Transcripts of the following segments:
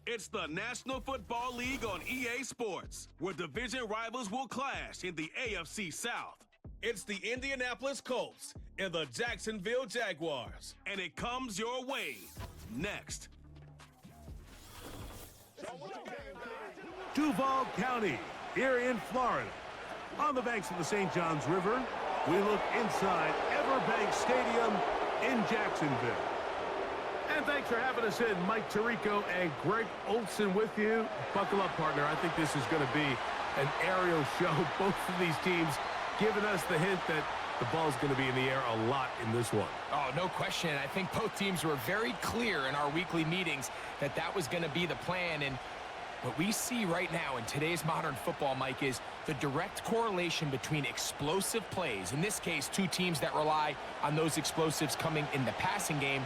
It's the National Football League on EA Sports, where division rivals will clash in the AFC South. It's the Indianapolis Colts and the Jacksonville Jaguars, and it comes your way next. Duval County, here in Florida. On the banks of the St. Johns River, we look inside Everbank Stadium in Jacksonville. And thanks for having us in. Mike Tirico and Greg Olson with you. Buckle up, partner. I think this is going to be an aerial show. Both of these teams giving us the hint that the ball's going to be in the air a lot in this one. Oh, no question. I think both teams were very clear in our weekly meetings that that was going to be the plan. And what we see right now in today's modern football, Mike, is the direct correlation between explosive plays, in this case, two teams that rely on those explosives coming in the passing game,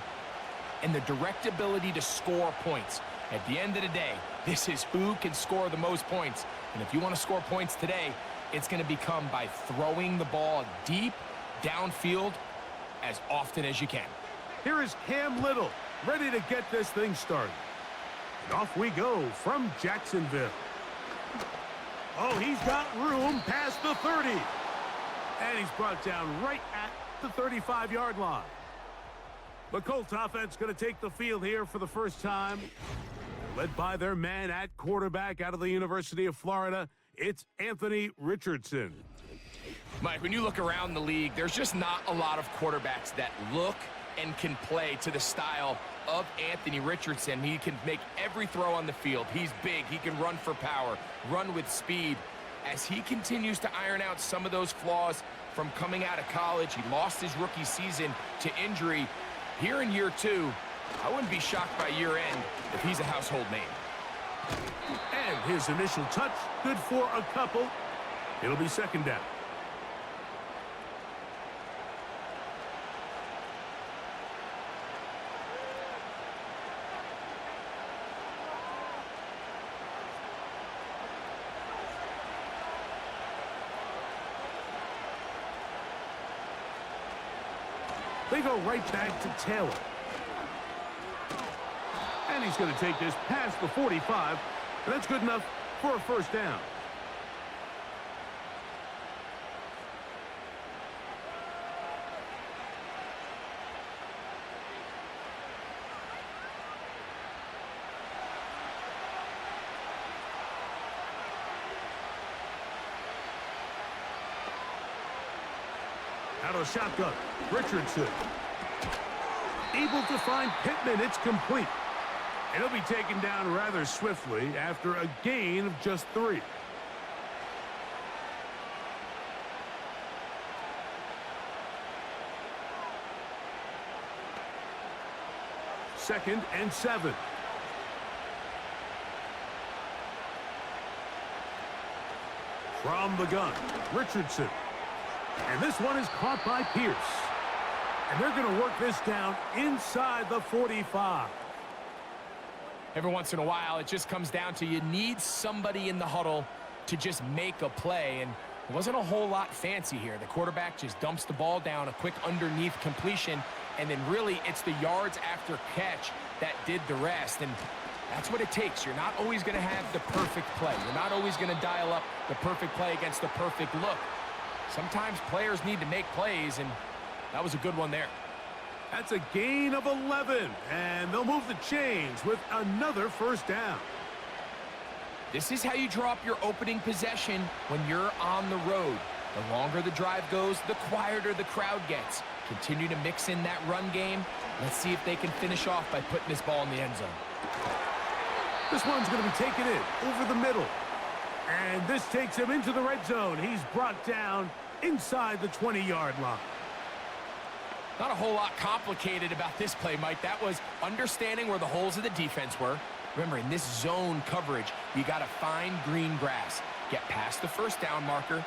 and the direct ability to score points. At the end of the day, this is who can score the most points. And if you want to score points today, it's going to become by throwing the ball deep downfield as often as you can. Here is Cam Little, ready to get this thing started. And off we go from Jacksonville. Oh, he's got room past the 30. And he's brought down right at the 35-yard line. The Colts offense going to take the field here for the first time. Led by their man at quarterback out of the University of Florida, it's Anthony Richardson. Mike, when you look around the league, there's just not a lot of quarterbacks that look and can play to the style of Anthony Richardson. He can make every throw on the field. He's big. He can run for power, run with speed. As he continues to iron out some of those flaws from coming out of college, he lost his rookie season to injury. Here in year two, I wouldn't be shocked by year end if he's a household name. And his initial touch, good for a couple. It'll be second down. They go right back to Taylor. And he's going to take this past the 45, and that's good enough for a first down. Out of shotgun, Richardson. Able to find Pittman, it's complete. And he'll be taken down rather swiftly after a gain of just 3. Second and 7. From the gun, Richardson. And this one is caught by Pierce. And they're going to work this down inside the 45. Every once in a while, it just comes down to you need somebody in the huddle to just make a play. And it wasn't a whole lot fancy here. The quarterback just dumps the ball down, a quick underneath completion, and then really it's the yards after catch that did the rest. And that's what it takes. You're not always going to have the perfect play. You're not always going to dial up the perfect play against the perfect look. Sometimes players need to make plays, and that was a good one there. That's a gain of 11, and they'll move the chains with another first down. This is how you draw up your opening possession when you're on the road. The longer the drive goes, the quieter the crowd gets. Continue to mix in that run game. Let's see if they can finish off by putting this ball in the end zone. This one's going to be taken in over the middle. And this takes him into the red zone. He's brought down inside the 20-yard line. Not a whole lot complicated about this play, Mike. That was understanding where the holes of the defense were. Remember, in this zone coverage, you got to find green grass. Get past the first down marker,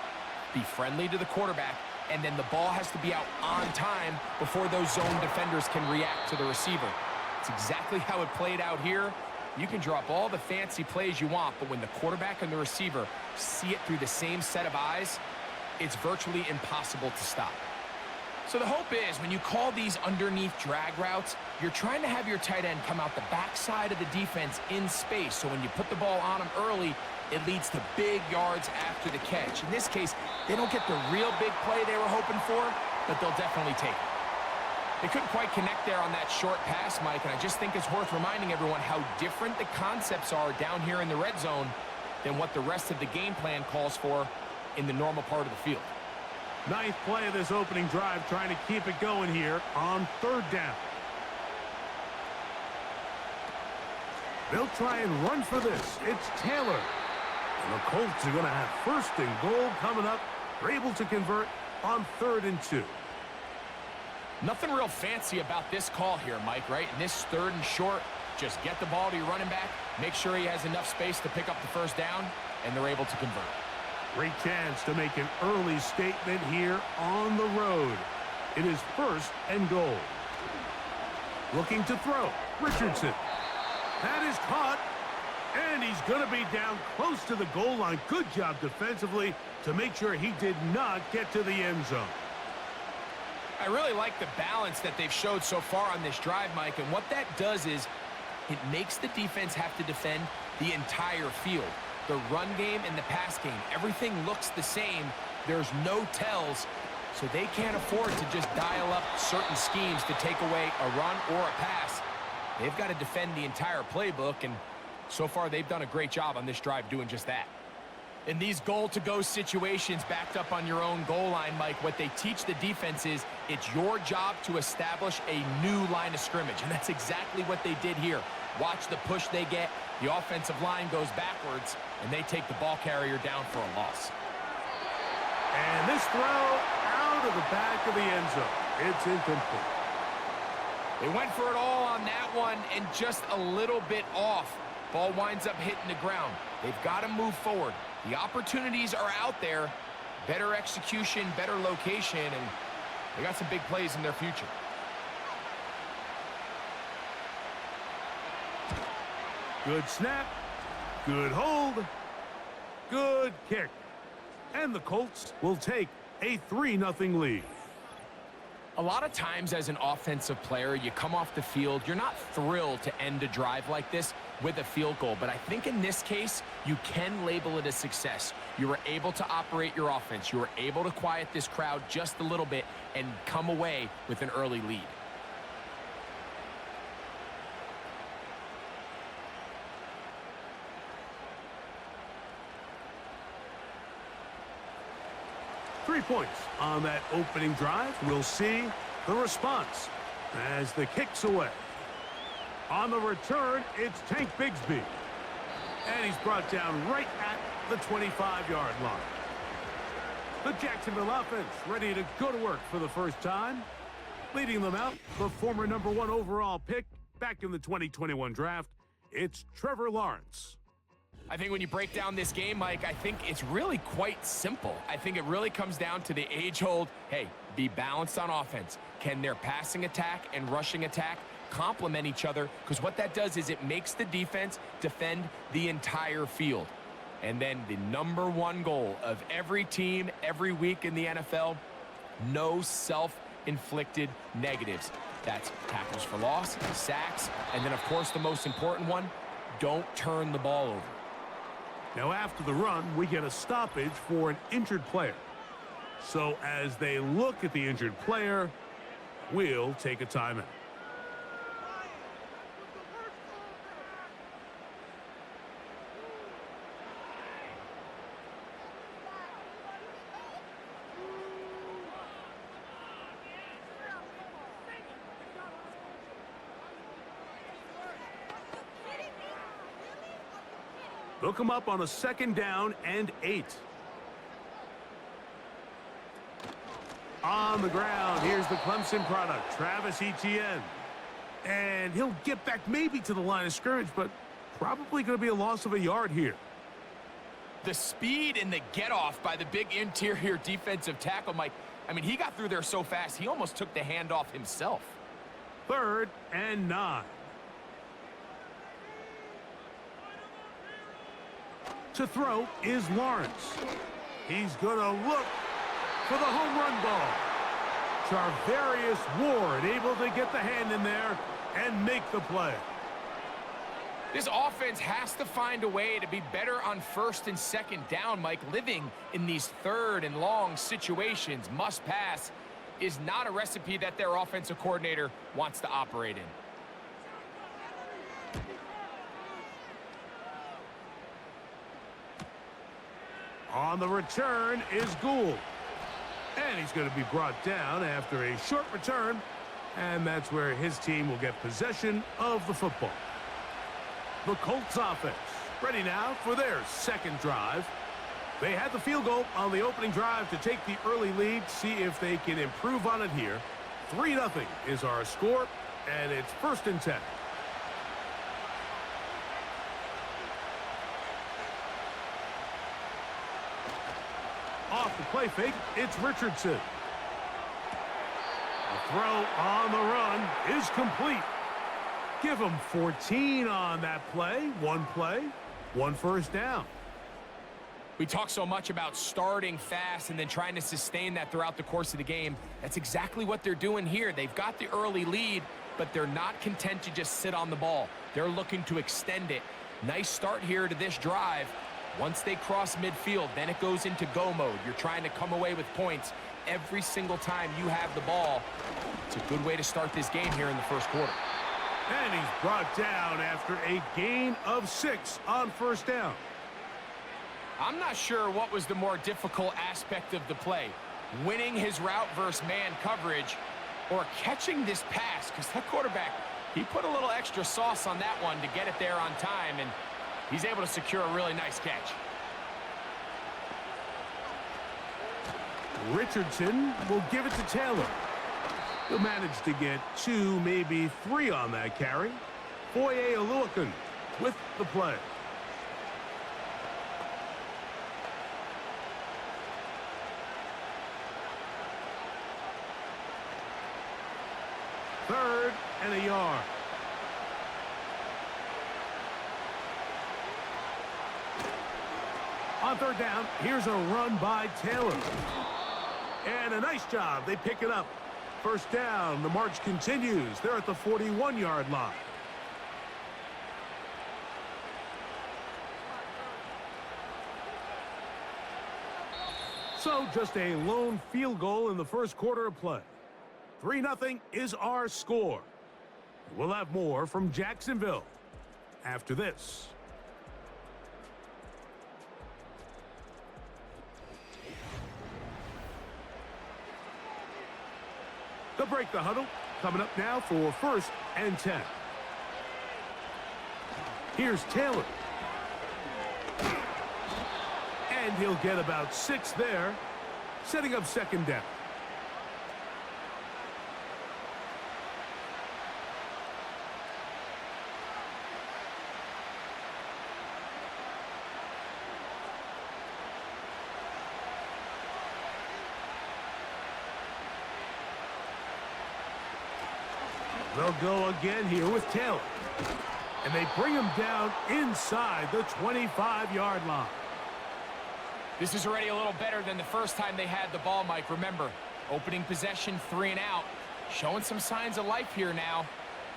be friendly to the quarterback, and then the ball has to be out on time before those zone defenders can react to the receiver. It's exactly how it played out here. You can drop all the fancy plays you want, but when the quarterback and the receiver see it through the same set of eyes, it's virtually impossible to stop. So the hope is when you call these underneath drag routes, you're trying to have your tight end come out the backside of the defense in space. So when you put the ball on him early, it leads to big yards after the catch. In this case, they don't get the real big play they were hoping for, but they'll definitely take it. They couldn't quite connect there on that short pass, Mike, and I just think it's worth reminding everyone how different the concepts are down here in the red zone than what the rest of the game plan calls for in the normal part of the field. Ninth play of this opening drive, trying to keep it going here on third down. They'll try and run for this. It's Taylor. And the Colts are going to have first and goal coming up. They're able to convert on 3rd and 2. Nothing real fancy about this call here, Mike, right? In this 3rd and short, just get the ball to your running back, make sure he has enough space to pick up the first down, and they're able to convert. Great chance to make an early statement here on the road. It is 1st and goal. Looking to throw. Richardson. That is caught. And he's going to be down close to the goal line. Good job defensively to make sure he did not get to the end zone. I really like the balance that they've showed so far on this drive, Mike. And what that does is it makes the defense have to defend the entire field. The run game and the pass game, everything looks the same. There's no tells, so they can't afford to just dial up certain schemes to take away a run or a pass. They've got to defend the entire playbook, and so far they've done a great job on this drive doing just that. In these goal-to-go situations backed up on your own goal line, Mike, what they teach the defense is it's your job to establish a new line of scrimmage, and that's exactly what they did here. Watch the push they get. The offensive line goes backwards, and they take the ball carrier down for a loss. And this throw out of the back of the end zone. It's incomplete. They went for it all on that one and just a little bit off. Ball winds up hitting the ground. They've got to move forward. The opportunities are out there. Better execution, better location, and they got some big plays in their future. Good snap. Good hold. Good kick. And the Colts will take a 3-0 lead. A lot of times as an offensive player, you come off the field, you're not thrilled to end a drive like this with a field goal. But I think in this case, you can label it a success. You were able to operate your offense. You were able to quiet this crowd just a little bit and come away with an early lead. Three points on that opening drive. We'll see the response as the kick's away. On the return, it's Tank Bigsby. And he's brought down right at the 25-yard line. The Jacksonville offense ready to go to work for the first time. Leading them out, the former #1 overall pick back in the 2021 draft, it's Trevor Lawrence. I think when you break down this game, Mike, I think it's really quite simple. I think it really comes down to the age-old, hey, be balanced on offense. Can their passing attack and rushing attack complement each other? Because what that does is it makes the defense defend the entire field. And then the #1 goal of every team every week in the NFL, no self-inflicted negatives. That's tackles for loss, sacks, and then, of course, the most important one, don't turn the ball over. Now, after the run, we get a stoppage for an injured player. So as they look at the injured player, we'll take a timeout. They'll come up on a 2nd down and 8. On the ground, here's the Clemson product, Travis Etienne. And he'll get back maybe to the line of scrimmage, but probably going to be a loss of a yard here. The speed and the get-off by the big interior defensive tackle, Mike, I mean, he got through there so fast, he almost took the handoff himself. 3rd and 9. To throw is Lawrence. He's going to look for the home run ball. Charvarius Ward able to get the hand in there and make the play. This offense has to find a way to be better on first and second down, Mike. Living in these third and long situations, must pass, is not a recipe that their offensive coordinator wants to operate in. On the return is Gould. And he's going to be brought down after a short return. And that's where his team will get possession of the football. The Colts offense ready now for their second drive. They had the field goal on the opening drive to take the early lead. See if they can improve on it here. 3-0 is our score, and it's 1st and 10. Off the play fake, it's Richardson. The throw on the run is complete. Give him 14 on that play, one first down. We talk so much about starting fast and then trying to sustain that throughout the course of the game. That's exactly what they're doing here. They've got the early lead, but they're not content to just sit on the ball. They're looking to extend it. Nice start here to this drive. Once they cross midfield, then it goes into go mode. You're trying to come away with points every single time you have the ball. It's a good way to start this game here in the first quarter. And he's brought down after a gain of 6 on first down. I'm not sure what was the more difficult aspect of the play, winning his route versus man coverage or catching this pass, because that quarterback, he put a little extra sauce on that one to get it there on time, and he's able to secure a really nice catch. Richardson will give it to Taylor. He'll manage to get 2, maybe 3 on that carry. Foye Oluokun with the play. Third and a yard. On third down, here's a run by Taylor. And a nice job. They pick it up. First down. The march continues. They're at the 41-yard line. So just a lone field goal in the first quarter of play. 3-0 is our score. We'll have more from Jacksonville after this. They'll break the huddle. Coming up now for 1st and 10. Here's Taylor. And he'll get about 6 there, setting up 2nd down. They'll go again here with Taylor. And they bring him down inside the 25-yard line. This is already a little better than the first time they had the ball, Mike. Remember, opening possession, 3 and out. Showing some signs of life here now.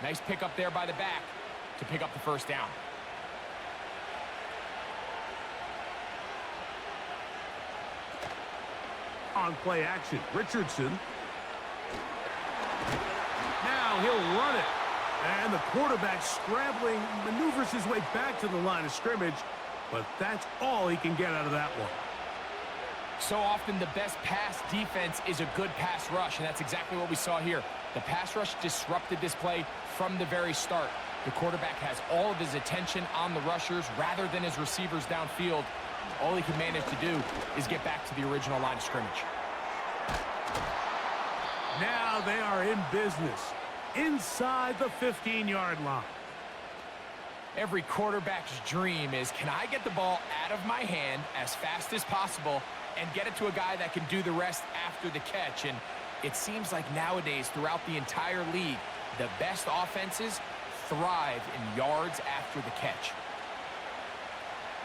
Nice pick up there by the back to pick up the first down. On play action, Richardson. Now he'll run it. And the quarterback scrambling, maneuvers his way back to the line of scrimmage. But that's all he can get out of that one. So often the best pass defense is a good pass rush, and that's exactly what we saw here. The pass rush disrupted this play from the very start. The quarterback has all of his attention on the rushers rather than his receivers downfield. All he can manage to do is get back to the original line of scrimmage. Now they are in business inside the 15-yard line. Every quarterback's dream is, can I get the ball out of my hand as fast as possible and get it to a guy that can do the rest after the catch? And it seems like nowadays throughout the entire league, the best offenses thrive in yards after the catch.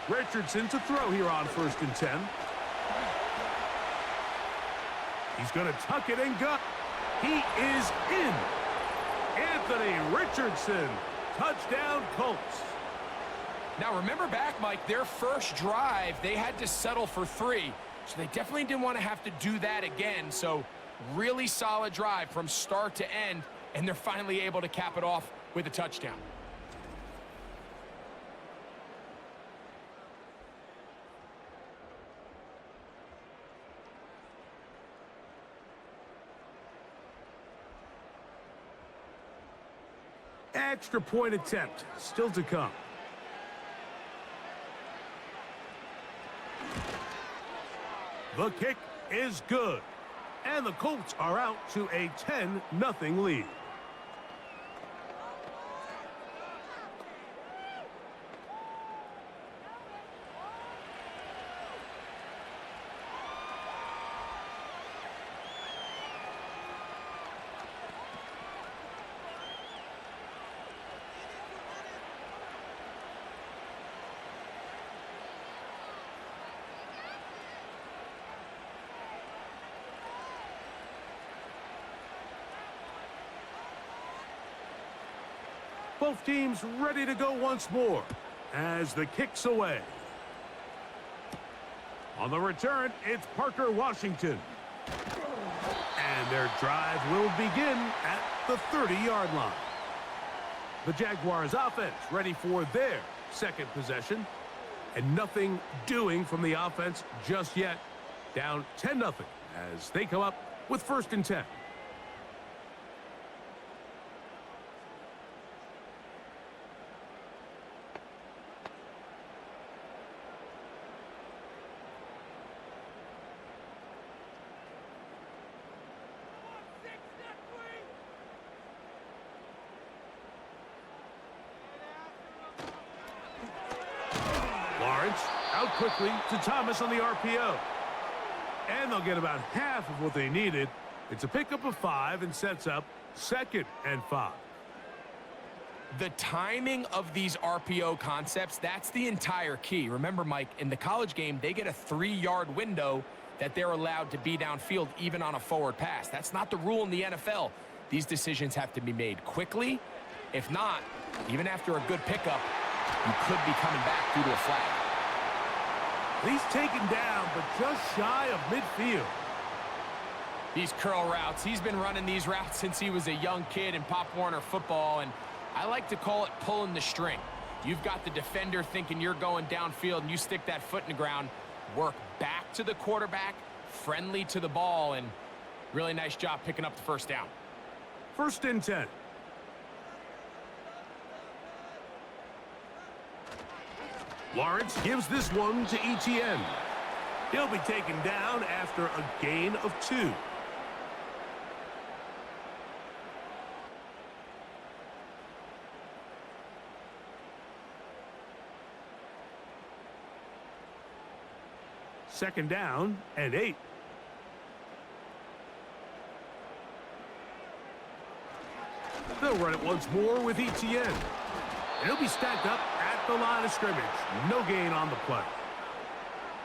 Richardson to throw here on 1st and 10. He's going to tuck it and go. He is in. Anthony Richardson. Touchdown, Colts. Now, remember back, Mike, their first drive, they had to settle for 3. So they definitely didn't want to have to do that again. So really solid drive from start to end, and they're finally able to cap it off with a touchdown. Extra point attempt still to come. The kick is good. And the Colts are out to a 10-0 lead. Both teams ready to go once more as the kick's away. On the return, it's Parker Washington. And their drive will begin at the 30-yard line. The Jaguars offense ready for their second possession. And nothing doing from the offense just yet. Down 10-0 as they come up with 1st and 10. Out quickly to Thomas on the RPO. And they'll get about half of what they needed. It's a pickup of 5 and sets up 2nd and 5. The timing of these RPO concepts, that's the entire key. Remember, Mike, in the college game, they get a 3-yard window that they're allowed to be downfield even on a forward pass. That's not the rule in the NFL. These decisions have to be made quickly. If not, even after a good pickup, you could be coming back due to a flag. He's taken down, but just shy of midfield. These curl routes, he's been running these routes since he was a young kid in Pop Warner football, and I like to call it pulling the string. You've got the defender thinking you're going downfield, and you stick that foot in the ground, work back to the quarterback, friendly to the ball, and really nice job picking up the 1st down. 1st and 10. Lawrence gives this one to Etienne. He'll be taken down after a gain of 2. Second down and 8. They'll run it once more with Etienne. And he'll be stacked up at the line of scrimmage. No gain on the play.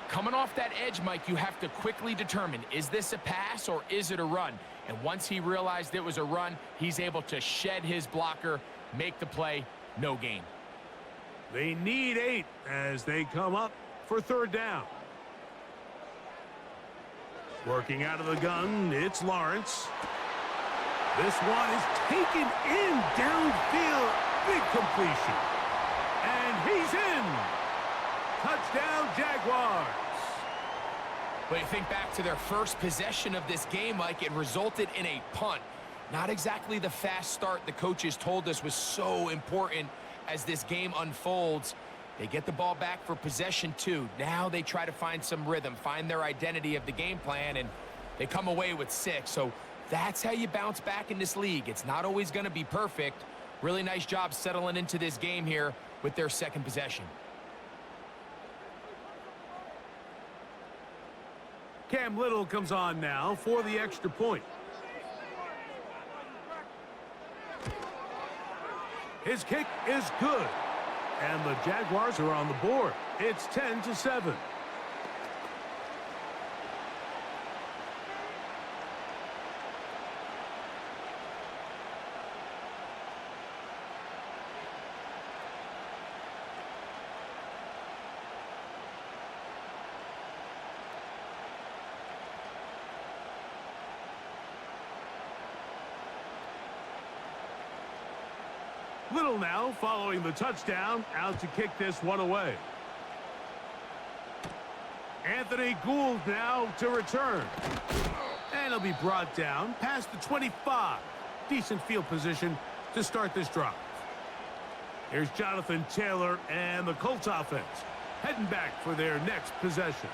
Coming off that edge, Mike, you have to quickly determine, is this a pass or is it a run? And once he realized it was a run, he's able to shed his blocker, make the play, no gain. They need 8 as they come up for 3rd down. Working out of the gun, it's Lawrence. This one is taken in downfield. Big completion. And he's in. Touchdown, Jaguars. But you think back to their first possession of this game, Mike, it resulted in a punt. Not exactly the fast start the coaches told us was so important as this game unfolds. They get the ball back for possession 2. Now they try to find some rhythm, find their identity of the game plan, and they come away with 6. So that's how you bounce back in this league. It's not always going to be perfect. Really nice job settling into this game here with their 2nd possession. Cam Little comes on now for the extra point. His kick is good. And the Jaguars are on the board. It's 10-7. Little now following the touchdown, out to kick this one away. Anthony Gould now to return. And he'll be brought down past the 25. Decent field position to start this drive. Here's Jonathan Taylor and the Colts offense heading back for their next possession.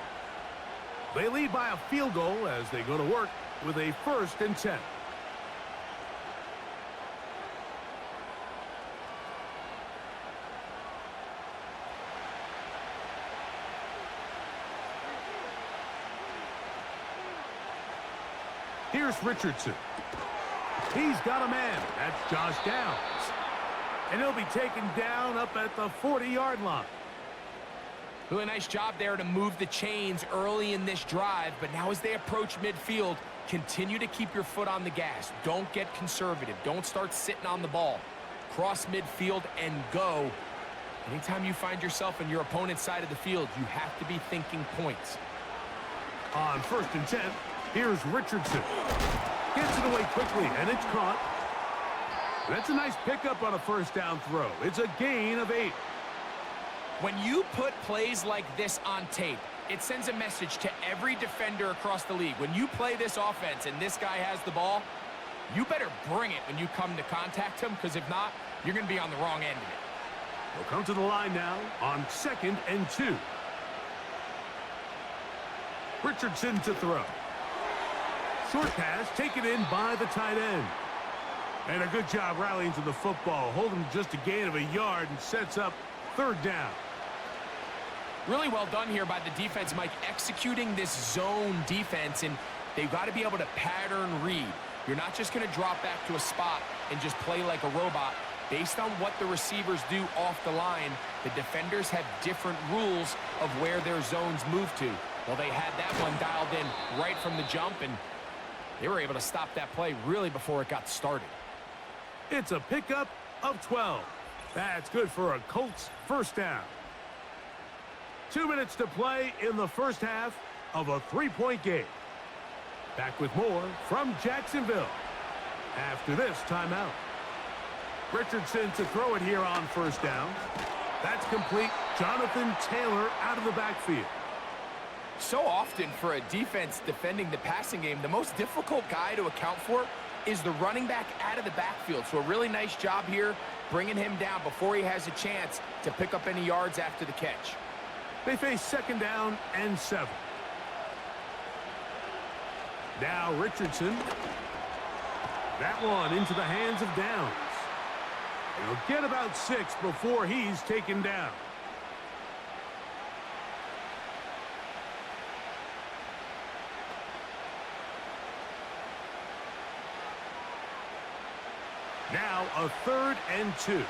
They lead by a field goal as they go to work with a 1st and 10. Here's Richardson. He's got a man. That's Josh Downs. And he'll be taken down up at the 40-yard line. Really nice job there to move the chains early in this drive, but now as they approach midfield, continue to keep your foot on the gas. Don't get conservative. Don't start sitting on the ball. Cross midfield and go. Anytime you find yourself on your opponent's side of the field, you have to be thinking points. On 1st and 10, here's Richardson. Gets it away quickly, and it's caught. That's a nice pickup on a 1st down throw. It's a gain of 8. When you put plays like this on tape, it sends a message to every defender across the league. When you play this offense and this guy has the ball, you better bring it when you come to contact him, because if not, you're going to be on the wrong end of it. We'll come to the line now on 2nd and 2. Richardson to throw. Short pass taken in by the tight end. And a good job rallying to the football, holding just a gain of a yard and sets up 3rd down. Really well done here by the defense, Mike, executing this zone defense, and they've got to be able to pattern read. You're not just going to drop back to a spot and just play like a robot. Based on what the receivers do off the line, the defenders have different rules of where their zones move to. Well, they had that one dialed in right from the jump, and they were able to stop that play really before it got started. It's a pickup of 12. That's good for a Colts 1st down. 2 minutes to play in the 1st half of a 3-point game. Back with more from Jacksonville after this timeout. Richardson to throw it here on 1st down. That's complete. Jonathan Taylor out of the backfield. So often for a defense defending the passing game, the most difficult guy to account for is the running back out of the backfield. So a really nice job here bringing him down before he has a chance to pick up any yards after the catch. They face 2nd down and 7. Now Richardson. That one into the hands of Downs. He'll get about 6 before he's taken down. Now a 3rd and 2.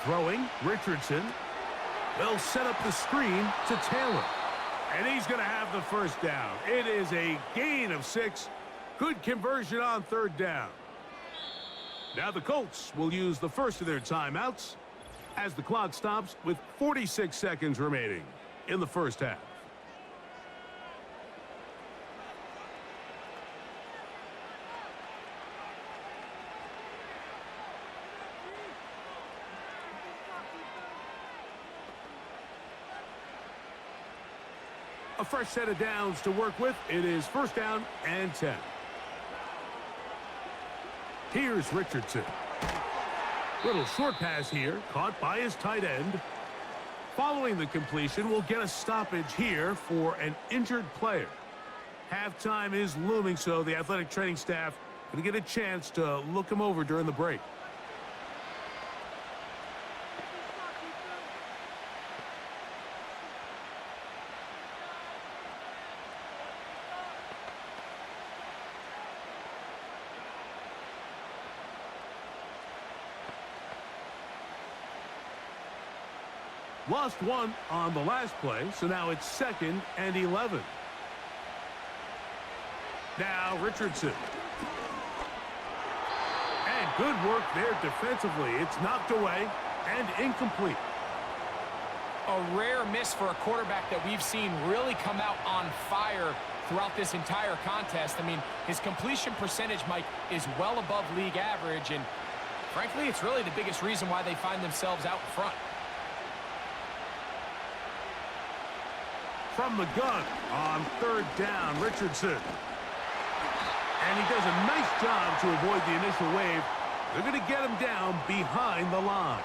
Throwing, Richardson. They'll set up the screen to Taylor. And he's going to have the 1st down. It is a gain of 6. Good conversion on 3rd down. Now the Colts will use the first of their timeouts as the clock stops with 46 seconds remaining in the 1st half. A fresh set of downs to work with. It is 1st down and 10. Here's Richardson. Little short pass here, caught by his tight end. Following the completion, we'll get a stoppage here for an injured player. Halftime is looming, so the athletic training staff going to get a chance to look him over during the break. Lost one on the last play, so now it's 2nd and 11. Now Richardson. And good work there defensively. It's knocked away and incomplete. A rare miss for a quarterback that we've seen really come out on fire throughout this entire contest. I mean, his completion percentage, Mike, is well above league average, and frankly, it's really the biggest reason why they find themselves out in front. From the gun on third down, Richardson. And he does a nice job to avoid the initial wave. They're going to get him down behind the line.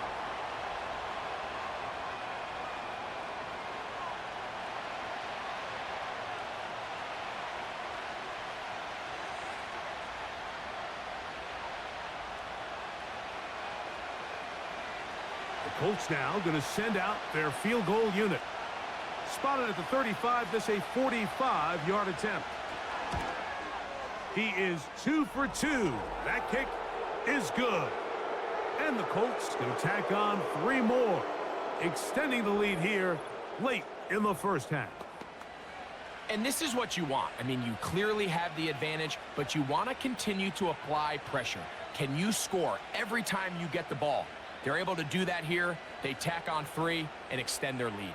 The Colts now going to send out their field goal unit. Spotted at the 35, this a 45-yard attempt. He is 2 for 2. That kick is good. And the Colts can tack on 3 more, extending the lead here late in the first half. And this is what you want. I mean, you clearly have the advantage, but you want to continue to apply pressure. Can you score every time you get the ball? They're able to do that here. They tack on 3 and extend their lead.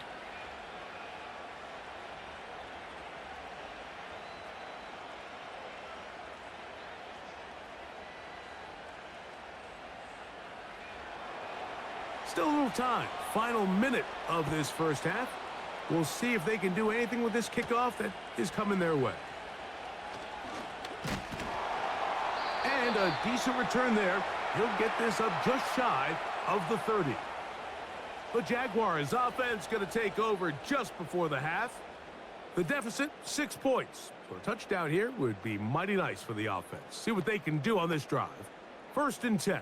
Still a little time. Final minute of this first half. We'll see if they can do anything with this kickoff that is coming their way. And a decent return there. He'll get this up just shy of the 30. The Jaguars offense going to take over just before the half. The deficit, 6 points. So a touchdown here would be mighty nice for the offense. See what they can do on this drive. 1st and 10.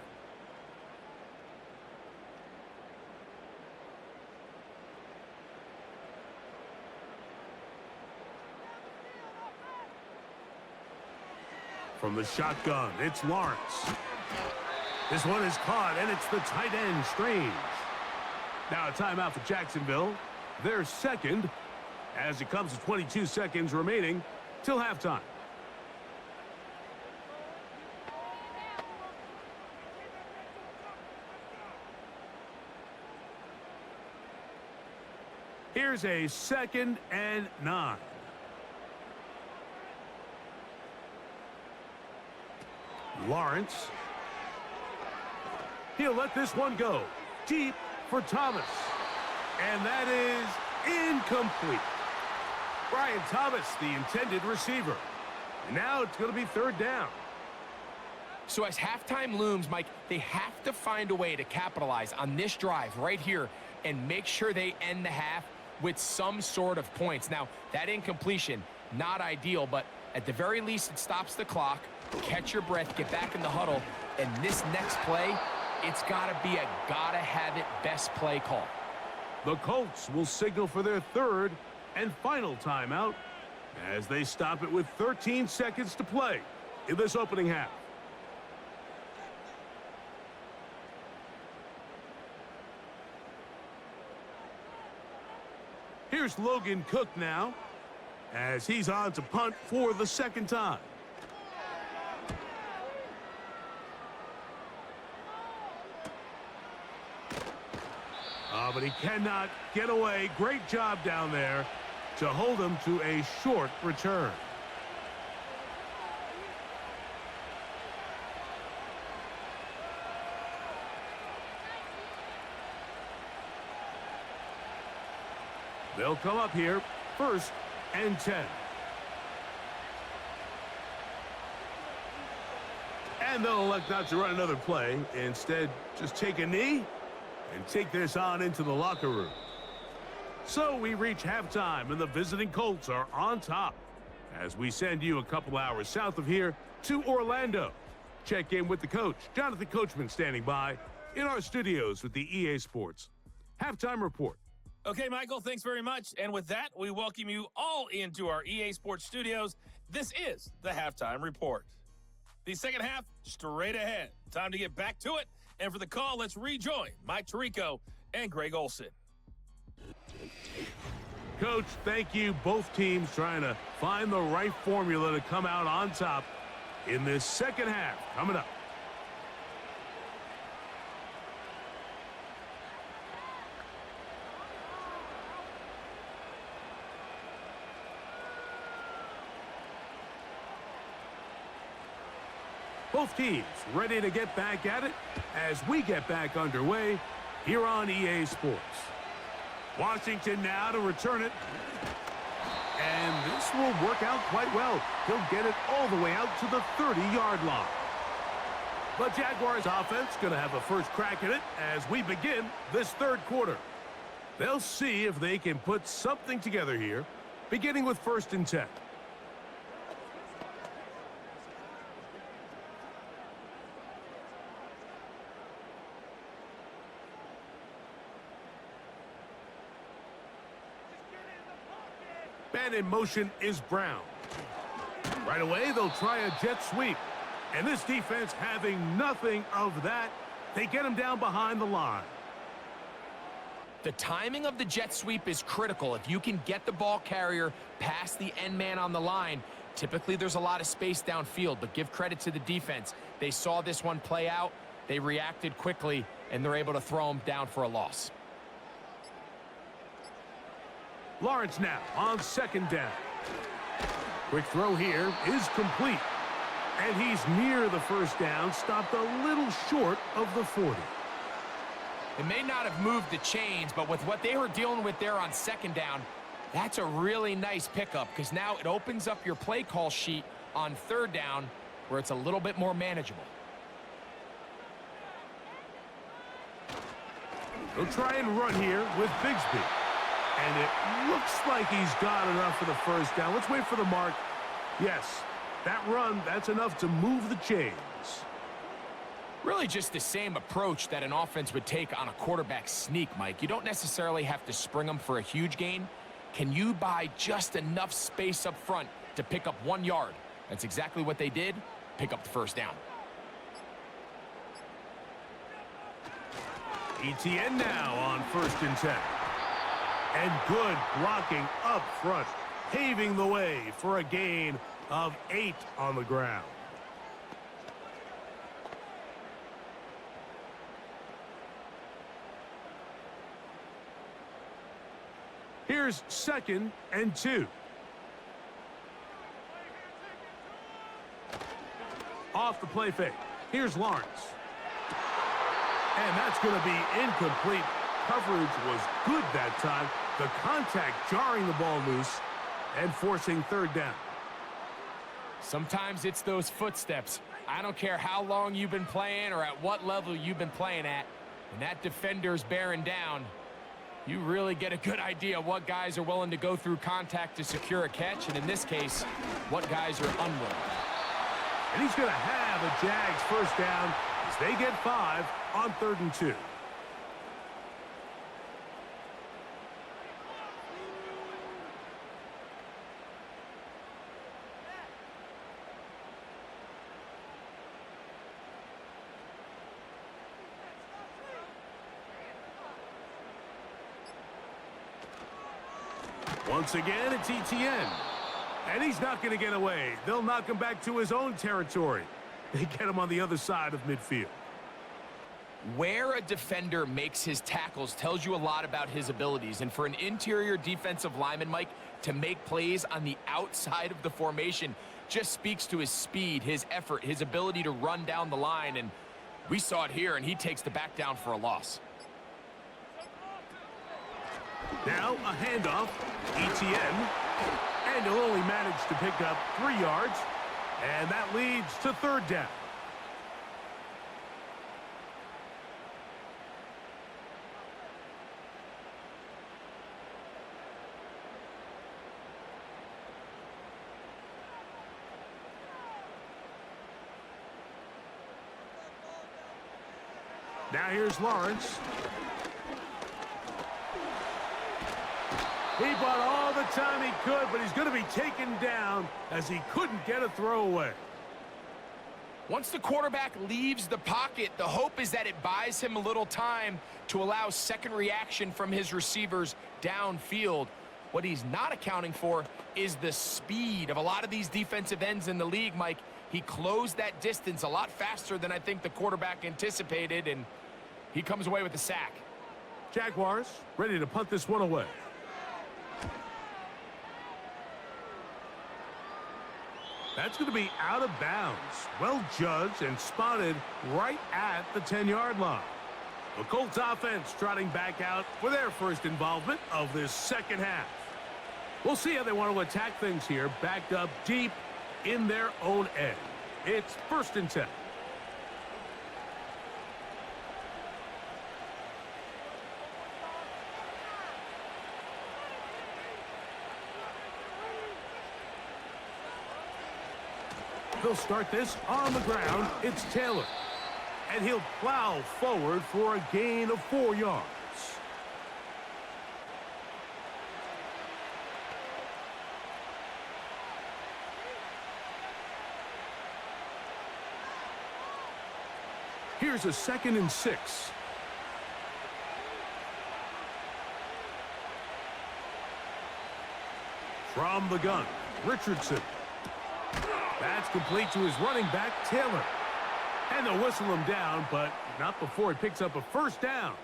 From the shotgun, it's Lawrence. This one is caught, and it's the tight end, Strange. Now a timeout for Jacksonville. Their second, as it comes to 22 seconds remaining till halftime. Here's a 2nd and 9. Lawrence. He'll let this one go. Deep for Thomas. And that is incomplete. Brian Thomas, the intended receiver. And now it's going to be 3rd down. So as halftime looms, Mike, they have to find a way to capitalize on this drive right here and make sure they end the half with some sort of points. Now, that incompletion, not ideal, but at the very least, it stops the clock. Catch your breath, get back in the huddle, and this next play, it's got to be a gotta-have-it best play call. The Colts will signal for their 3rd and final timeout as they stop it with 13 seconds to play in this opening half. Here's Logan Cook now as he's on to punt for the 2nd time. But he cannot get away. Great job down there to hold him to a short return. They'll come up here, 1st and 10. And they'll elect not to run another play. Instead, just take a knee and take this on into the locker room. So we reach halftime, and the visiting Colts are on top as we send you a couple hours south of here to Orlando. Check in with the coach, Jonathan Coachman, standing by in our studios with the EA Sports Halftime Report. Okay, Michael, thanks very much. And with that, we welcome you all into our EA Sports studios. This is the Halftime Report. The second half, straight ahead. Time to get back to it. And for the call, let's rejoin Mike Tirico and Greg Olson. Coach, thank you. Both teams trying to find the right formula to come out on top in this second half. Coming up. Both teams ready to get back at it as we get back underway here on EA Sports. Washington now to return it. And this will work out quite well. He'll get it all the way out to the 30-yard line. The Jaguars offense going to have a first crack at it as we begin this third quarter. They'll see if they can put something together here, beginning with 1st and 10. Man in motion is Brown. Right away, they'll try a jet sweep. And this defense having nothing of that, they get him down behind the line. The timing of the jet sweep is critical. If you can get the ball carrier past the end man on the line, typically there's a lot of space downfield, but give credit to the defense. They saw this one play out, they reacted quickly, and they're able to throw him down for a loss. Lawrence now on 2nd down. Quick throw here is complete. And he's near the 1st down, stopped a little short of the 40. It may not have moved the chains, but with what they were dealing with there on 2nd down, that's a really nice pickup because now it opens up your play call sheet on 3rd down where it's a little bit more manageable. They'll try and run here with Bigsby. And it looks like he's got enough for the 1st down. Let's wait for the mark. Yes, that run, that's enough to move the chains. Really just the same approach that an offense would take on a quarterback sneak, Mike. You don't necessarily have to spring them for a huge gain. Can you buy just enough space up front to pick up 1 yard? That's exactly what they did. Pick up the 1st down. ETN now on 1st and 10. And good blocking up front, paving the way for a gain of 8 on the ground. Here's 2nd and 2. Off the play fake. Here's Lawrence. And that's going to be incomplete. Coverage was good that time. The contact jarring the ball loose and forcing 3rd down. Sometimes it's those footsteps. I don't care how long you've been playing or at what level you've been playing at. When that defender's bearing down, you really get a good idea what guys are willing to go through contact to secure a catch, and in this case, what guys are unwilling. And he's going to have a Jags 1st down as they get 5 on 3rd and 2. Once again, it's ETN. And he's not going to get away. They'll knock him back to his own territory. They get him on the other side of midfield. Where a defender makes his tackles tells you a lot about his abilities. And for an interior defensive lineman, Mike, to make plays on the outside of the formation just speaks to his speed, his effort, his ability to run down the line. And we saw it here, and he takes the back down for a loss. Now a handoff, ETN, and he'll only manage to pick up 3 yards, and that leads to 3rd down. Now here's Lawrence. He bought all the time he could, but he's going to be taken down as he couldn't get a throw away. Once the quarterback leaves the pocket, the hope is that it buys him a little time to allow second reaction from his receivers downfield. What he's not accounting for is the speed of a lot of these defensive ends in the league, Mike. He closed that distance a lot faster than I think the quarterback anticipated, and he comes away with the sack. Jaguars ready to punt this one away. That's going to be out of bounds. Well judged and spotted right at the 10-yard line. The Colts offense trotting back out for their first involvement of this second half. We'll see how they want to attack things here, backed up deep in their own end. It's 1st and 10. They'll start this on the ground. It's Taylor. And he'll plow forward for a gain of 4 yards. Here's a 2nd and 6. From the gun, Richardson. That's complete to his running back, Taylor. And they'll whistle him down, but not before he picks up a 1st down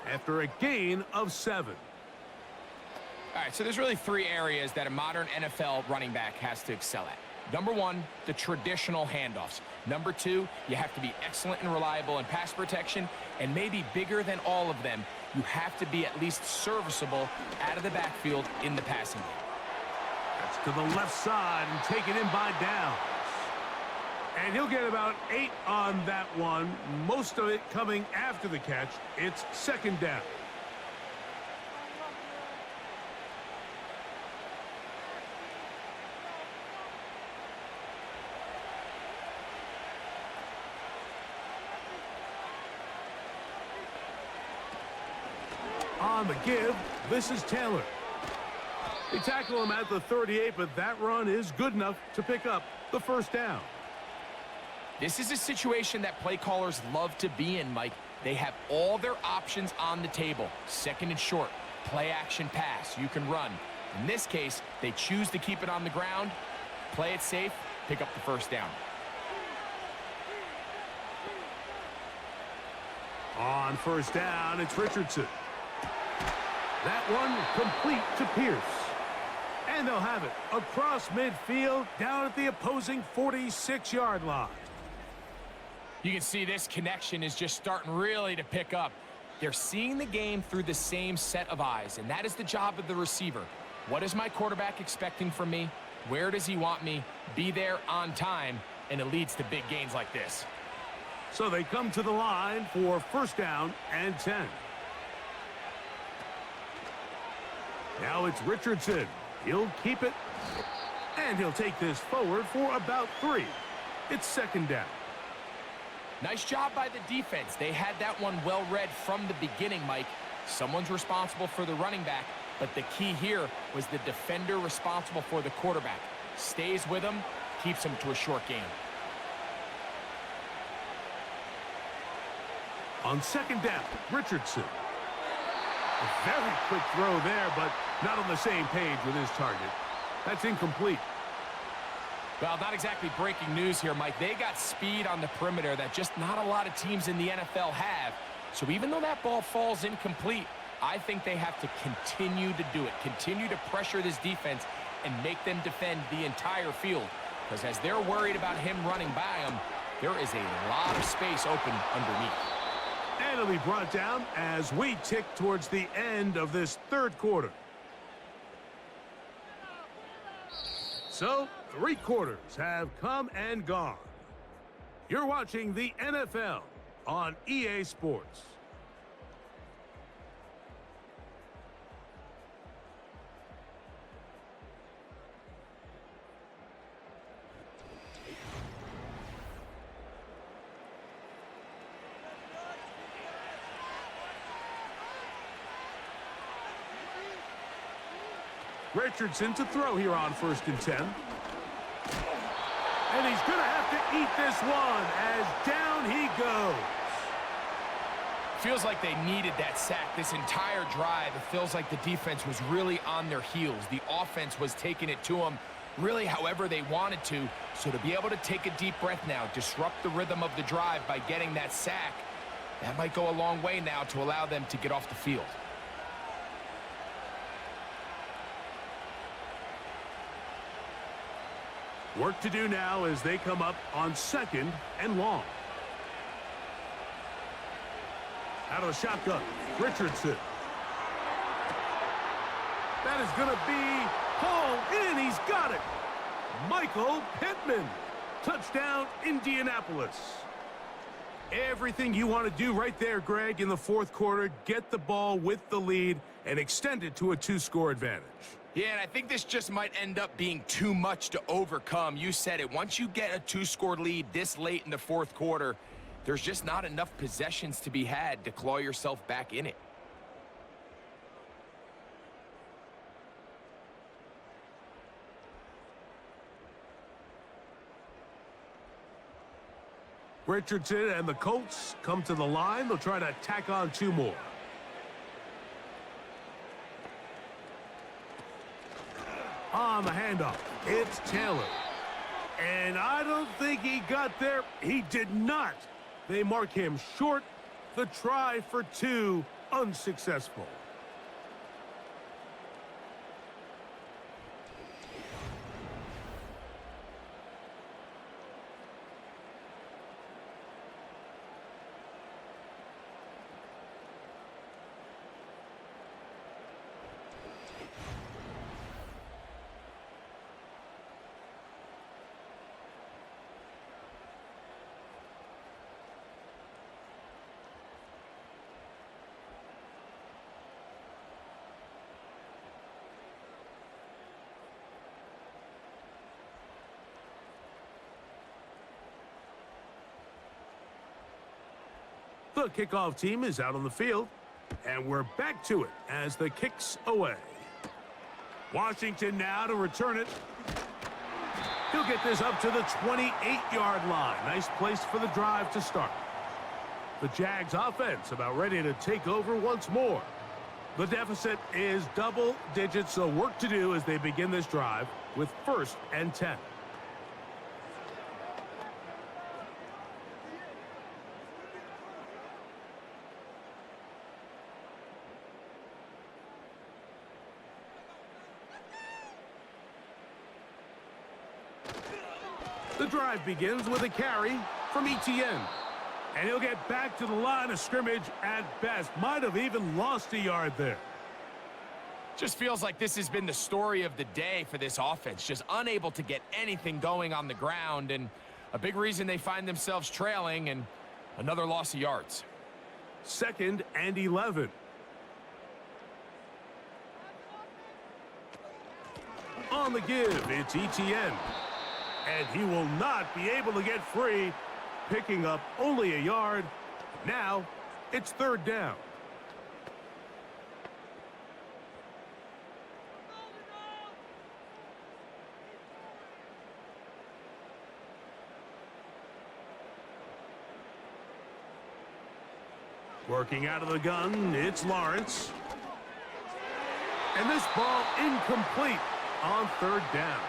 after a gain of 7. All right, so there's really 3 areas that a modern NFL running back has to excel at. Number 1, the traditional handoffs. Number 2, you have to be excellent and reliable in pass protection. And maybe bigger than all of them, you have to be at least serviceable out of the backfield in the passing game. That's to the left side and taken in by Downs. And he'll get about 8 on that one, most of it coming after the catch. It's 2nd down. On the give, this is Taylor. They tackle him at the 38, but that run is good enough to pick up the 1st down. This is a situation that play callers love to be in, Mike. They have all their options on the table. 2nd and short, play action pass, you can run. In this case, they choose to keep it on the ground, play it safe, pick up the 1st down. On 1st down, it's Richardson. That one complete to Pierce. And they'll have it across midfield down at the opposing 46-yard line. You can see this connection is just starting really to pick up. They're seeing the game through the same set of eyes, and that is the job of the receiver. What is my quarterback expecting from me? Where does he want me? Be there on time, and it leads to big gains like this. So they come to the line for 1st down and 10. Now it's Richardson. He'll keep it, and he'll take this forward for about 3. It's 2nd down. Nice job by the defense. They had that one well read from the beginning, Mike. Someone's responsible for the running back, but the key here was the defender responsible for the quarterback. Stays with him, keeps him to a short gain. On 2nd down, Richardson. A very quick throw there, but not on the same page with his target. That's incomplete. Well, not exactly breaking news here, Mike. They got speed on the perimeter that just not a lot of teams in the NFL have. So even though that ball falls incomplete, I think they have to continue to do it. Continue to pressure this defense and make them defend the entire field. Because as they're worried about him running by them, there is a lot of space open underneath. And it'll be brought down as we tick towards the end of this 3rd quarter. So, 3 quarters have come and gone. You're watching the NFL on EA Sports. Richardson to throw here on 1st and 10. And he's going to have to eat this one as down he goes. Feels like they needed that sack this entire drive. It feels like the defense was really on their heels. The offense was taking it to them really however they wanted to. So to be able to take a deep breath now, disrupt the rhythm of the drive by getting that sack, that might go a long way now to allow them to get off the field. Work to do now as they come up on 2nd and long. Out of the shotgun, Richardson. That is going to be hauled in. He's got it. Michael Pittman. Touchdown, Indianapolis. Everything you want to do right there, Greg, in the 4th quarter. Get the ball with the lead and extend it to a 2-score advantage. Yeah, and I think this just might end up being too much to overcome. You said it. Once you get a 2-score lead this late in the 4th quarter, there's just not enough possessions to be had to claw yourself back in it. Richardson and the Colts come to the line. They'll try to tack on 2 more. On the handoff, it's Taylor. And I don't think he got there. He did not. They mark him short. The try for 2, unsuccessful. The kickoff team is out on the field, and we're back to it as the kick's away. Washington now to return it. He'll get this up to the 28-yard line. Nice place for the drive to start. The Jags offense about ready to take over once more. The deficit is double digits, so work to do as they begin this drive with 1st and 10. The drive begins with a carry from Etienne. And he'll get back to the line of scrimmage at best. Might have even lost a yard there. Just feels like this has been the story of the day for this offense. Just unable to get anything going on the ground. And a big reason they find themselves trailing and another loss of yards. 2nd and 11. On the give, it's Etienne. And he will not be able to get free, picking up only a yard. Now, it's 3rd down. Working out of the gun, it's Lawrence. And this ball incomplete on 3rd down.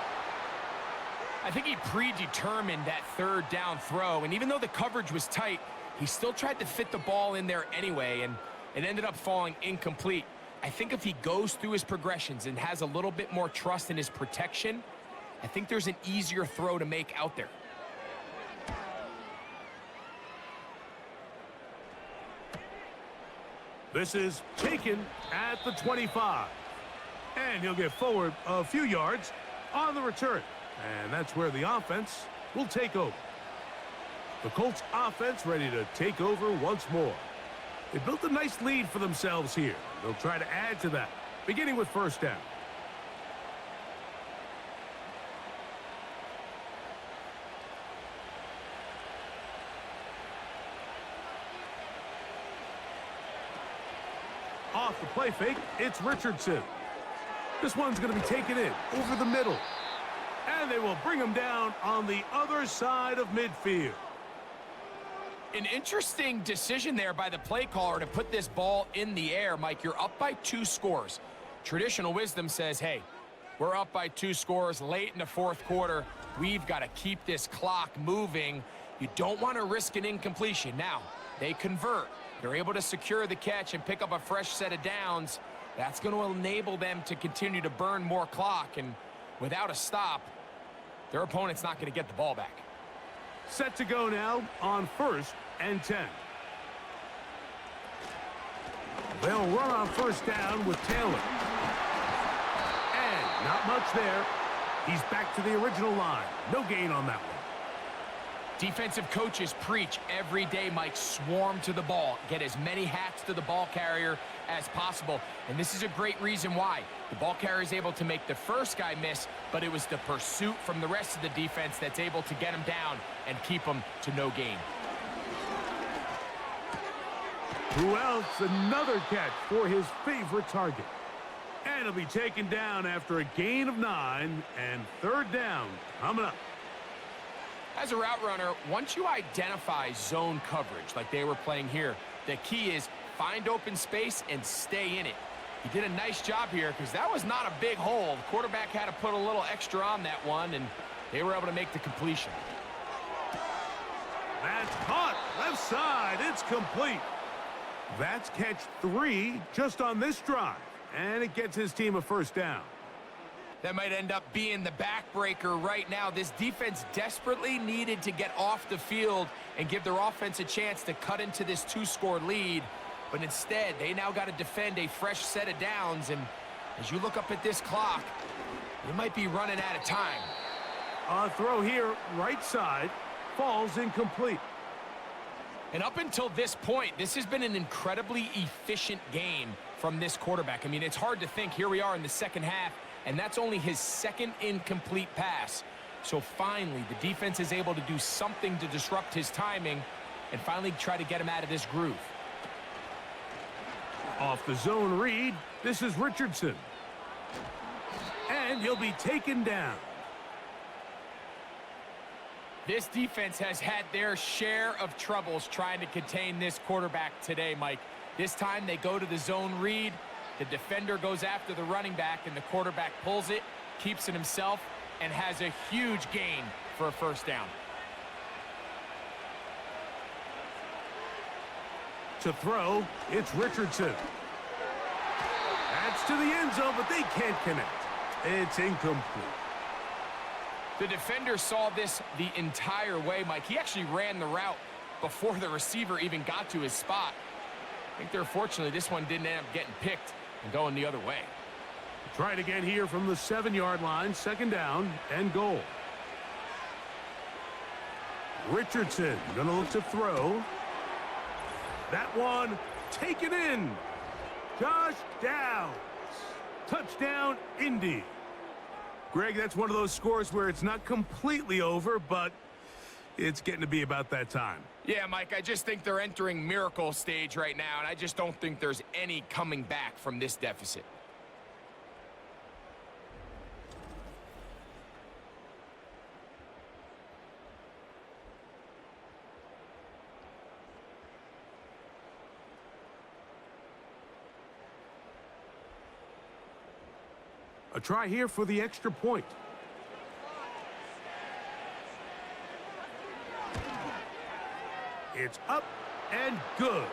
I think he predetermined that 3rd down throw, and even though the coverage was tight, he still tried to fit the ball in there anyway, and it ended up falling incomplete. I think if he goes through his progressions and has a little bit more trust in his protection, I think there's an easier throw to make out there. This is taken at the 25. And he'll get forward a few yards on the return. And that's where the offense will take over. The Colts offense ready to take over once more. They built a nice lead for themselves here. They'll try to add to that, beginning with 1st down. Off the play fake, it's Richardson. This one's going to be taken in over the middle. And they will bring him down on the other side of midfield. An interesting decision there by the play caller to put this ball in the air. Mike, you're up by 2 scores. Traditional wisdom says, hey, we're up by 2 scores late in the 4th quarter. We've got to keep this clock moving. You don't want to risk an incompletion. Now, they convert. They're able to secure the catch and pick up a fresh set of downs. That's going to enable them to continue to burn more clock. And without a stop, their opponent's not going to get the ball back. Set to go now on 1st and 10. They'll run on 1st down with Taylor. And not much there. He's back to the original line. No gain on that one. Defensive coaches preach every day, Mike, swarm to the ball. Get as many hats to the ball carrier as possible. And this is a great reason why. The ball carrier is able to make the first guy miss, but it was the pursuit from the rest of the defense that's able to get him down and keep him to no gain. Who else? Another catch for his favorite target. And he'll be taken down after a gain of 9 and 3rd down coming up. As a route runner, once you identify zone coverage like they were playing here, the key is find open space and stay in it. He did a nice job here because that was not a big hole. The quarterback had to put a little extra on that one, and they were able to make the completion. That's caught. Left side. It's complete. That's catch 3 just on this drive. And it gets his team a 1st down. That might end up being the backbreaker right now. This defense desperately needed to get off the field and give their offense a chance to cut into this 2-score lead. But instead, they now got to defend a fresh set of downs. And as you look up at this clock, they might be running out of time. A throw here, right side, falls incomplete. And up until this point, this has been an incredibly efficient game from this quarterback. I mean, it's hard to think. Here we are in the second half, and that's only his 2nd incomplete pass. So finally, the defense is able to do something to disrupt his timing and finally try to get him out of this groove. Off the zone read, this is Richardson. And he'll be taken down. This defense has had their share of troubles trying to contain this quarterback today, Mike. This time they go to the zone read. The defender goes after the running back, and the quarterback pulls it, keeps it himself, and has a huge gain for a 1st down. To throw, it's Richardson. That's to the end zone, but they can't connect. It's incomplete. The defender saw this the entire way, Mike. He actually ran the route before the receiver even got to his spot. I think they're fortunately this one didn't end up getting picked and going the other way. Try it again here from the 7-yard line, 2nd down and goal. Richardson gonna look to throw. That one taken in. Josh Downs. Touchdown, Indy. Greg, that's one of those scores where it's not completely over, but it's getting to be about that time. Yeah, Mike, I just think they're entering miracle stage right now, and I just don't think there's any coming back from this deficit. A try here for the extra point. It's up and good.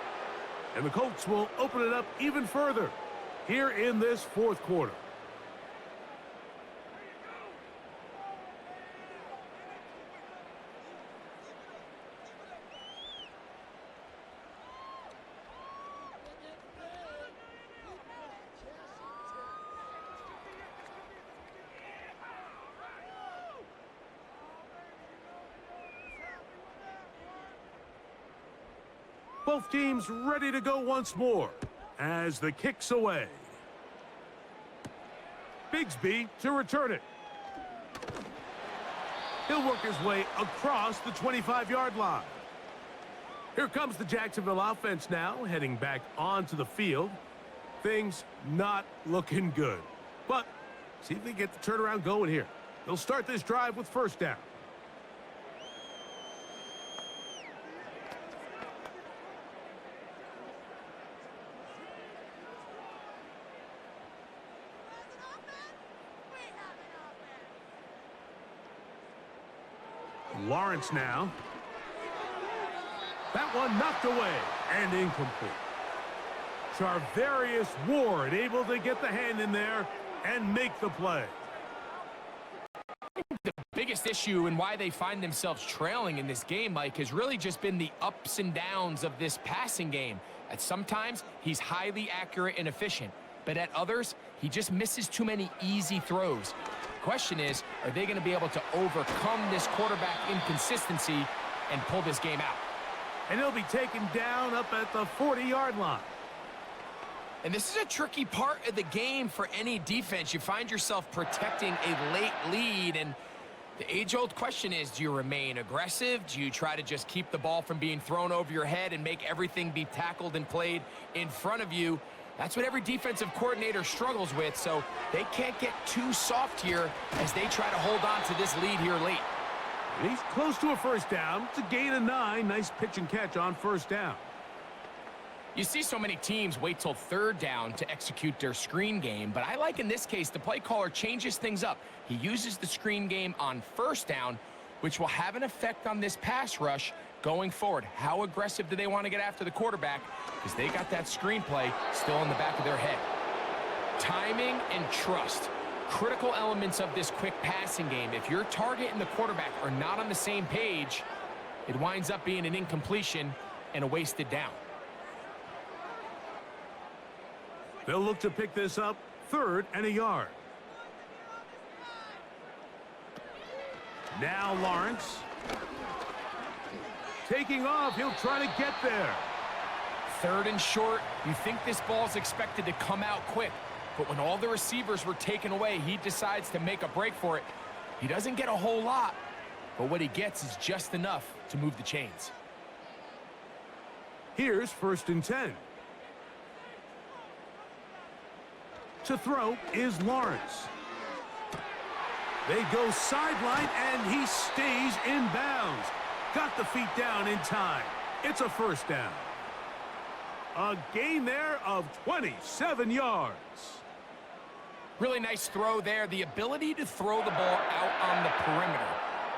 And the Colts will open it up even further here in this 4th quarter. Both teams ready to go once more as the kick's away. Bigsby to return it. He'll work his way across the 25-yard line. Here comes the Jacksonville offense now, heading back onto the field. Things not looking good. But see if they get the turnaround going here. They'll start this drive with 1st down. Lawrence now. That one knocked away and incomplete. Charvarius Ward able to get the hand in there and make the play. The Biggest issue and why they find themselves trailing in this game, Mike, has really just been the ups and downs of this passing game. At sometimes, he's highly accurate and efficient, but at others, he just misses too many easy throws. Question is, are they going to be able to overcome this quarterback inconsistency and pull this game out? And he'll be taken down up at the 40-yard line. And this is a tricky part of the game for any defense. You find yourself protecting a late lead, and the age-old question is, do you remain aggressive? Do you try to just keep the ball from being thrown over your head and make everything be tackled and played in front of you? That's what every defensive coordinator struggles with, so they can't get too soft here as they try to hold on to this lead here late. And he's close to a first down. It's a gain of 9. Nice pitch and catch on first down. You see so many teams wait till third down to execute their screen game, but I like in this case the play caller changes things up. He uses the screen game on first down, which will have an effect on this pass rush going forward. How aggressive do they want to get after the quarterback? Because they got that screenplay still in the back of their head. Timing and trust, critical elements of this quick passing game. If your target and the quarterback are not on the same page, it winds up being an incompletion and a wasted down. They'll look to pick this up, 3rd and a yard. Now Lawrence. Taking off, he'll try to get there. 3rd and short, you think this ball's expected to come out quick, but when all the receivers were taken away, he decides to make a break for it. He doesn't get a whole lot, but what he gets is just enough to move the chains. Here's 1st and 10. To throw is Lawrence. They go sideline, and he stays in bounds. Got the feet down in time. It's a first down. A gain there of 27 yards. Really nice throw there. The ability to throw the ball out on the perimeter.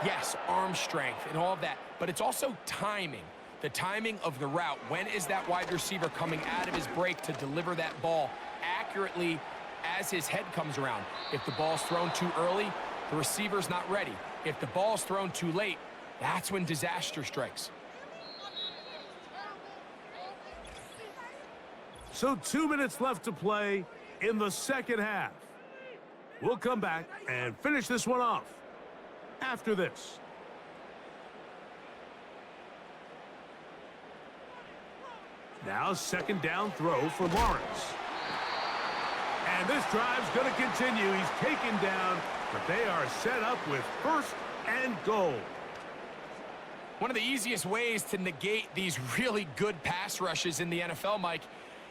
Yes, arm strength and all of that, but it's also timing. The timing of the route. When is that wide receiver coming out of his break to deliver that ball accurately as his head comes around? If the ball's thrown too early, the receiver's not ready. If the ball's thrown too late, that's when disaster strikes. So 2 minutes left to play in the second half. We'll come back and finish this one off after this. Now 2nd down throw for Lawrence. And this drive's going to continue. He's taken down, but they are set up with 1st and goal. One of the easiest ways to negate these really good pass rushes in the NFL, Mike,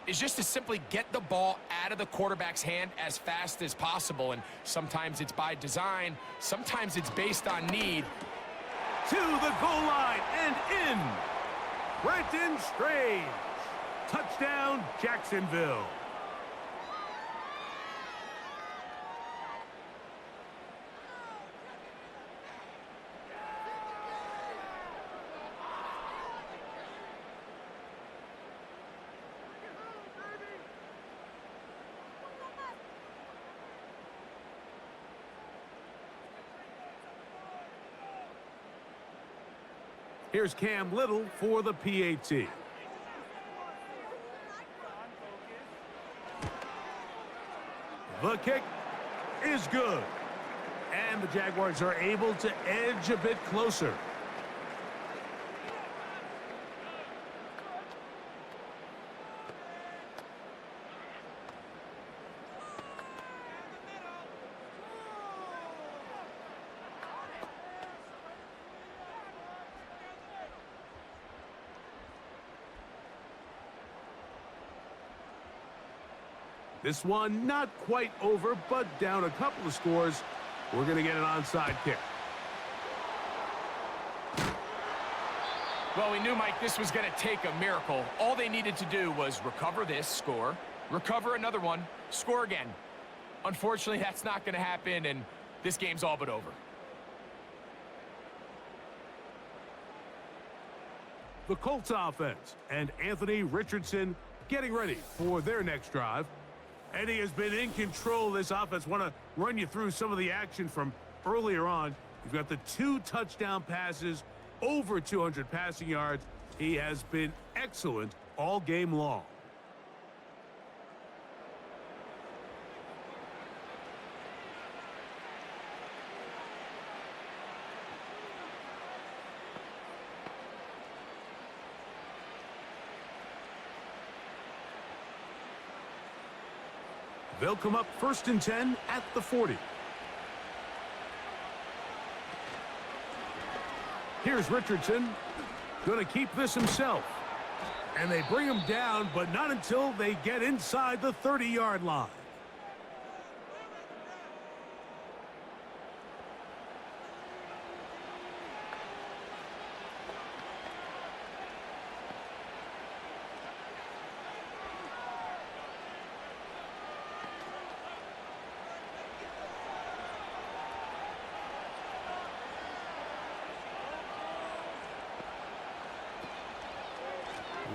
is just to simply get the ball out of the quarterback's hand as fast as possible. And sometimes it's by design, sometimes it's based on need. To the goal line and in. Brenton Strange. Touchdown, Jacksonville. Here's Cam Little for the PAT. The kick is good. And the Jaguars are able to edge a bit closer. This one not quite over, but down a couple of scores. We're going to get an onside kick. Well, we knew, Mike, this was going to take a miracle. All they needed to do was recover this, score, recover another one, score again. Unfortunately, that's not going to happen, and this game's all but over. The Colts offense and Anthony Richardson getting ready for their next drive. And he has been in control of this offense. Want to run you through some of the action from earlier on. You've got the 2 touchdown passes, over 200 passing yards. He has been excellent all game long. They'll come up 1st and 10 at the 40. Here's Richardson. Going to keep this himself. And they bring him down, but not until they get inside the 30-yard line.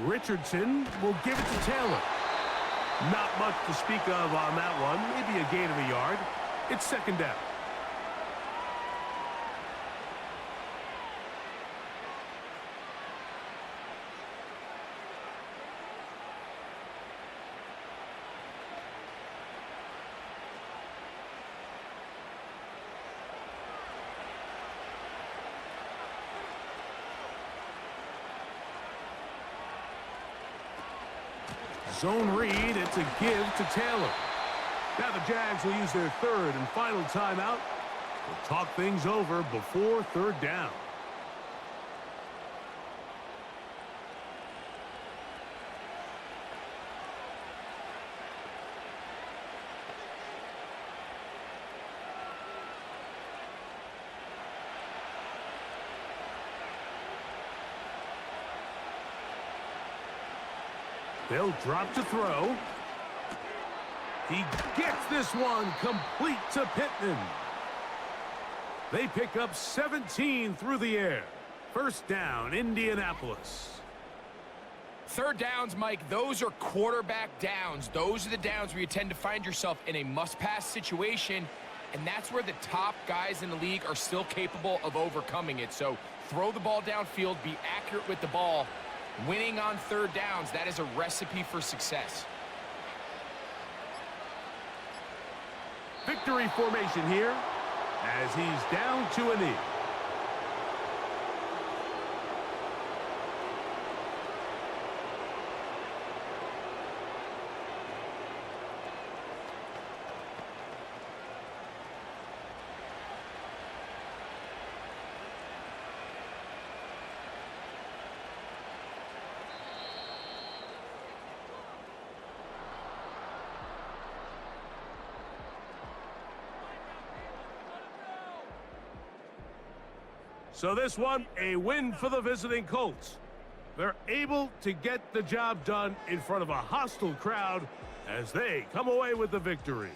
Richardson will give it to Taylor. Not much to speak of on that one. Maybe a gain of a yard. It's 2nd down. Zone read, it's a give to Taylor. Now the Jags will use their 3rd and final timeout. We'll talk things over before 3rd down. They'll drop to throw. He gets this one complete to Pittman. They pick up 17 through the air. 1st down, Indianapolis. 3rd downs, Mike, those are quarterback downs. Those are the downs where you tend to find yourself in a must-pass situation, and that's where the top guys in the league are still capable of overcoming it. So throw the ball downfield, be accurate with the ball. Winning on 3rd downs, that is a recipe for success. Victory formation here as he's down to a knee. So this one, a win for the visiting Colts. They're able to get the job done in front of a hostile crowd as they come away with the victory.